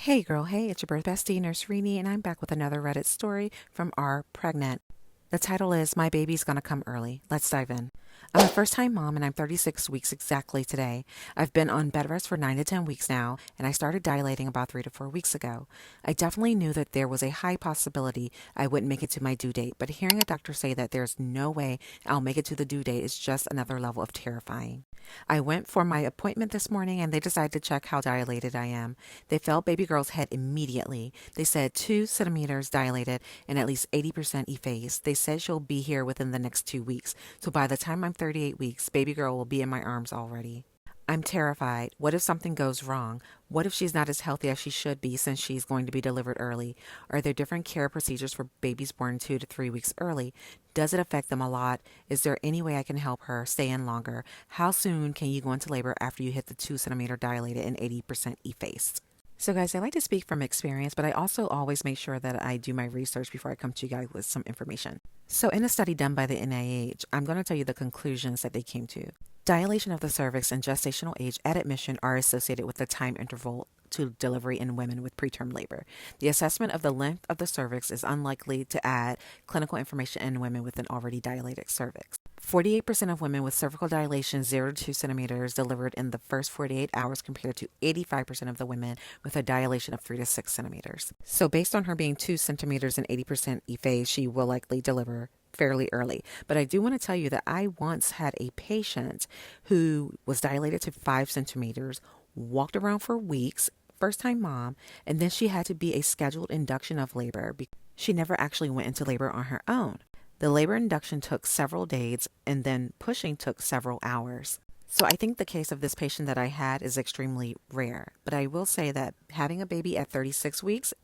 Hey girl, hey, it's your birth bestie, Nurse Rini, and I'm back with another Reddit story from our pregnant. The title is My Baby's Gonna Come Early. Let's dive in. I'm a first time mom and I'm 36 weeks exactly today. I've been on bed rest for 9 to 10 weeks now, and I started dilating about 3 to 4 weeks ago. I definitely knew that there was a high possibility I wouldn't make it to my due date, but hearing a doctor say that there's no way I'll make it to the due date is just another level of terrifying. I went for my appointment this morning and they decided to check how dilated I am. They felt baby girl's head immediately. They said 2 centimeters dilated and at least 80% effaced. They said she'll be here within the next 2 weeks. So by the time I'm 38 weeks, baby girl will be in my arms already. I'm terrified. What if something goes wrong? What if she's not as healthy as she should be since she's going to be delivered early? Are there different care procedures for babies born 2 to 3 weeks early? Does it affect them a lot? Is there any way I can help her stay in longer? How soon can you go into labor after you hit the 2 centimeter dilated and 80% effaced? So guys, I like to speak from experience, but I also always make sure that I do my research before I come to you guys with some information. So in a study done by the NIH, I'm going to tell you the conclusions that they came to. Dilation of the cervix and gestational age at admission are associated with the time interval to delivery in women with preterm labor. The assessment of the length of the cervix is unlikely to add clinical information in women with an already dilated cervix. 48% of women with cervical dilation 0 to 2 centimeters delivered in the first 48 hours compared to 85% of the women with a dilation of 3 to 6 centimeters. So based on her being 2 centimeters and 80% effaced, she will likely deliver fairly early. But I do want to tell you that I once had a patient who was dilated to 5 centimeters, walked around for weeks, first time mom, and then she had to be a scheduled induction of labor because she never actually went into labor on her own. The labor induction took several days and then pushing took several hours. So I think the case of this patient that I had is extremely rare. But I will say that having a baby at 36 weeks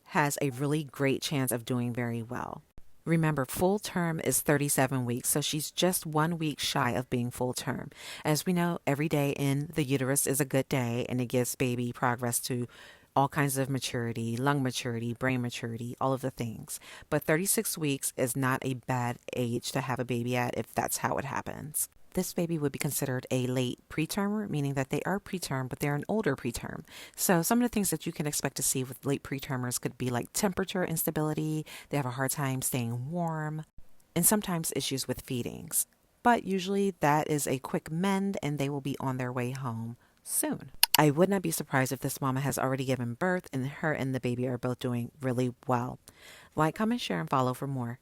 has a really great chance of doing very well. Remember, full term is 37 weeks, so she's just 1 week shy of being full term. As we know, every day in the uterus is a good day, and it gives baby progress to all kinds of maturity, lung maturity, brain maturity, all of the things. But 36 weeks is not a bad age to have a baby at if that's how it happens. This baby would be considered a late pretermer, meaning that they are preterm, but they're an older preterm. So some of the things that you can expect to see with late pretermers could be like temperature instability, they have a hard time staying warm, and sometimes issues with feedings. But usually that is a quick mend and they will be on their way home soon. I would not be surprised if this mama has already given birth and her and the baby are both doing really well. Like, comment, share, and follow for more.